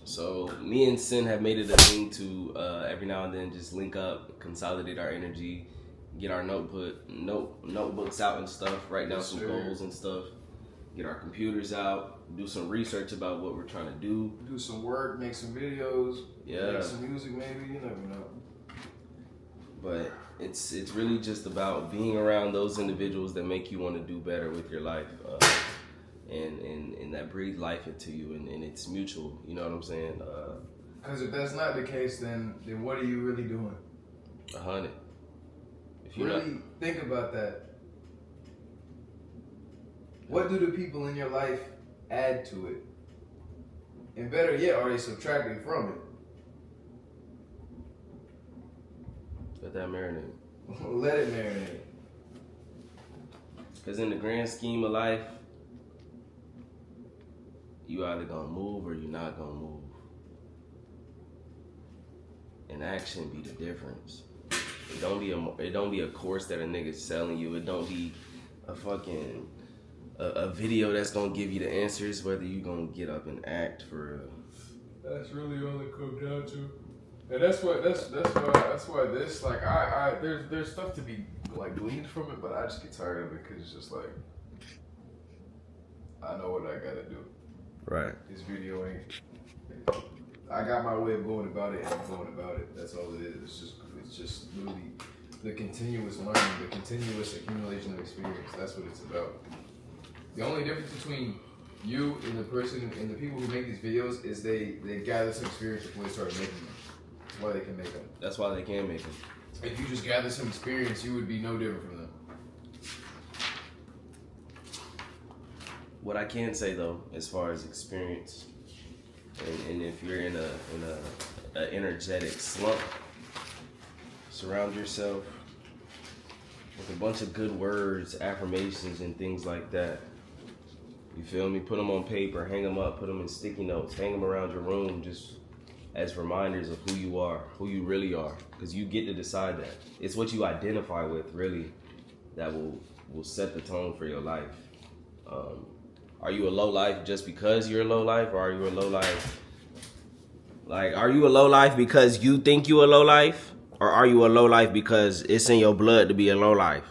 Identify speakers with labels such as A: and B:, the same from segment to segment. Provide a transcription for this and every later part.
A: So me and Sin have made it a thing to every now and then just link up, consolidate our energy, get our notebooks out and stuff, write down some goals and stuff, get our computers out, do some research about what we're trying to do.
B: Do some work, make some videos, make some music maybe, you never know.
A: But it's really just about being around those individuals that make you want to do better with your life. And that breathe life into you, and it's mutual. You know what I'm saying?
B: Because if that's not the case, then what are you really doing?
A: 100. If you
B: really think about that. What do the people in your life add to it? And better yet, are they subtracting from it?
A: Let that marinate.
B: Let it marinate.
A: Because in the grand scheme of life, you either gonna move or you're not gonna move. And action be the difference. It don't be a course that a nigga's selling you. It don't be a fucking a video that's gonna give you the answers. Whether you gonna get up and act for real.
B: That's really all it comes down to. And that's why this like there's stuff to be like gleaned from it, but I just get tired of it because it's just like I know what I gotta do.
A: Right.
B: This video ain't. I got my way of going about it, and I'm going about it. That's all it is. It's just literally the continuous learning, the continuous accumulation of experience. That's what it's about. The only difference between you and the person and the people who make these videos is they gather some experience before they start making them. That's why they can make them.
A: That's why they can make them.
B: If you just gather some experience, you would be no different from them.
A: What I can say though, as far as experience, and if you're in a energetic slump, surround yourself with a bunch of good words, affirmations, and things like that. You feel me? Put them on paper, hang them up, put them in sticky notes, hang them around your room, just as reminders of who you are, who you really are, because you get to decide that. It's what you identify with, really, that will set the tone for your life. Are you a low life just because you're a low life, or are you a low life? Like, are you a low life because you think you a low life, or are you a low life because it's in your blood to be a low life,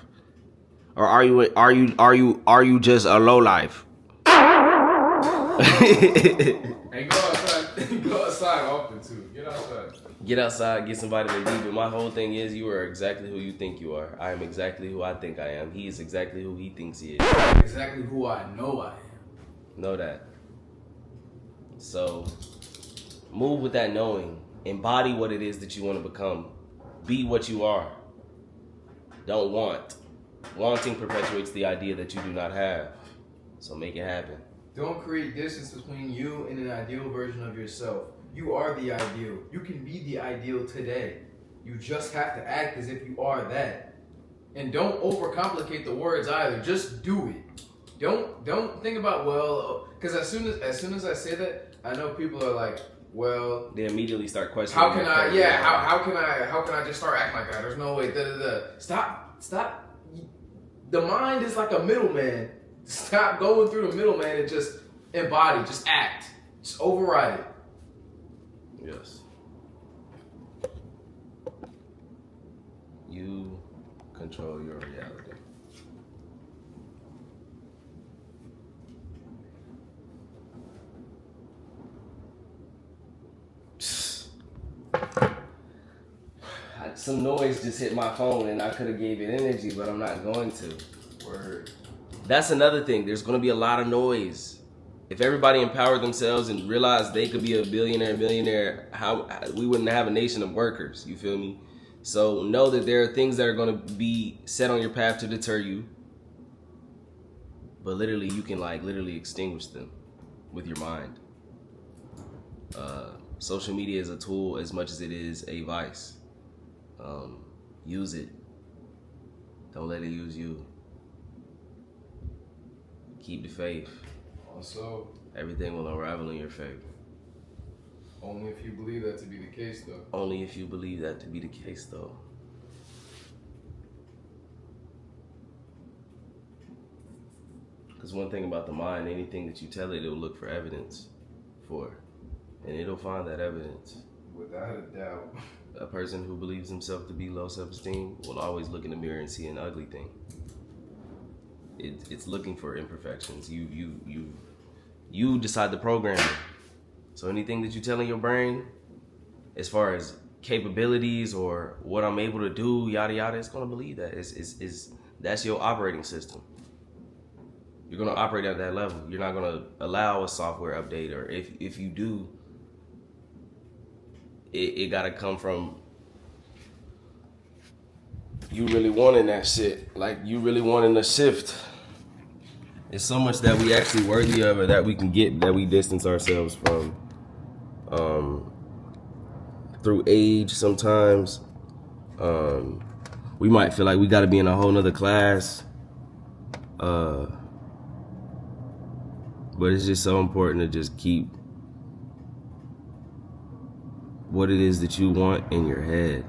A: or are you just a low life?
B: And go outside. Go outside often too. Get outside.
A: Get outside, get some vitamin D. But my whole thing is, you are exactly who you think you are. I am exactly who I think I am. He is exactly who he thinks he is.
B: Exactly who I know I am.
A: Know that. So move with that knowing. Embody what it is that you want to become. Be what you are. Don't want. Wanting perpetuates the idea that you do not have. So make it happen.
B: Don't create distance between you and an ideal version of yourself. You are the ideal. You can be the ideal today. You just have to act as if you are that. And don't overcomplicate the words either. Just do it. Don't think about, well, because as soon as I say that, I know people are like, well,
A: they immediately start questioning.
B: How can I? Yeah. How can I just start acting like that? There's no way. Stop. The mind is like a middleman. Stop going through the middleman and just embody. Just act. Just override it.
A: Yes. You control your reality. Some noise just hit my phone and I could have gave it energy, but I'm not going to.
B: Word.
A: That's another thing. There's going to be a lot of noise. If everybody empowered themselves and realized they could be a billionaire, millionaire, we wouldn't have a nation of workers. You feel me? So know that there are things that are going to be set on your path to deter you. But literally, you can literally extinguish them with your mind. Social media is a tool as much as it is a vice. Use it. Don't let it use you. Keep the faith.
B: Also,
A: everything will unravel in your favor.
B: Only if you believe that to be the case, though.
A: Only if you believe that to be the case, though. Because one thing about the mind, anything that you tell it, it'll look for evidence for. and it'll find that evidence.
B: Without a doubt.
A: A person who believes himself to be low self-esteem will always look in the mirror and see an ugly thing. It's looking for imperfections. You decide the programming. So anything that you tell in your brain, as far as capabilities or what I'm able to do, yada yada, it's gonna believe that. That's your operating system. You're gonna operate at that level. You're not gonna allow a software update, or if you do, it gotta come from you really wanting that shit. Like you really wanting to shift. It's so much that we actually worthy of, or that we can get, that we distance ourselves from. Through age sometimes. We might feel like we gotta be in a whole nother class. But it's just so important to just keep what it is that you want in your head.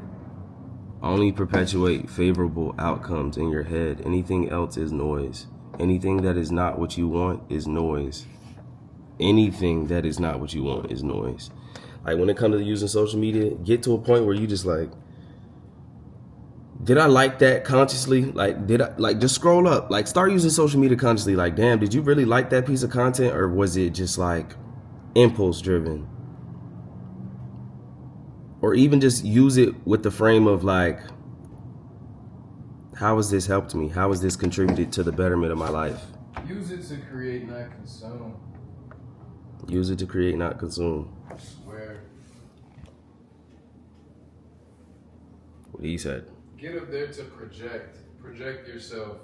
A: Only perpetuate favorable outcomes in your head. Anything else is noise. Anything that is not what you want is noise. Anything that is not what you want is noise. Like when it comes to using social media, get to a point where you just like, did I like that consciously? Like, did I like just scroll up? Like, start using social media consciously. Like, damn, did you really like that piece of content, or was it just like impulse driven? Or even just use it with the frame of like, how has this helped me? How has this contributed to the betterment of my life?
B: Use it to create, not consume.
A: Use it to create, not consume.
B: I swear.
A: What he said.
B: Get up there to project. Project yourself.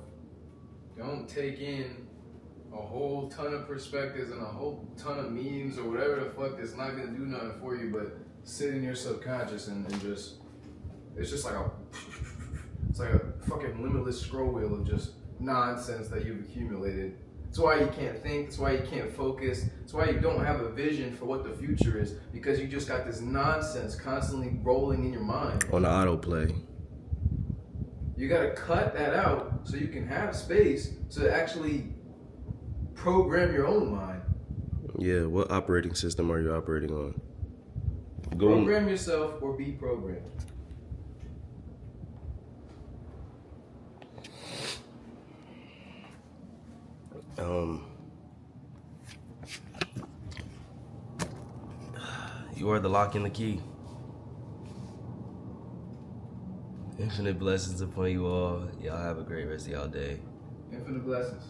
B: Don't take in a whole ton of perspectives and a whole ton of memes or whatever the fuck that's not gonna do nothing for you, but sit in your subconscious and just, it's just like it's like a fucking limitless scroll wheel of just nonsense that you've accumulated. That's why you can't think, that's why you can't focus, that's why you don't have a vision for what the future is, because you just got this nonsense constantly rolling in your mind.
A: On the autoplay.
B: You gotta cut that out so you can have space to actually program your own mind.
A: Yeah, what operating system are you operating on?
B: Program yourself or be programmed.
A: You are the lock and the key. Infinite blessings upon you all. Y'all have a great rest of y'all day.
B: Infinite blessings.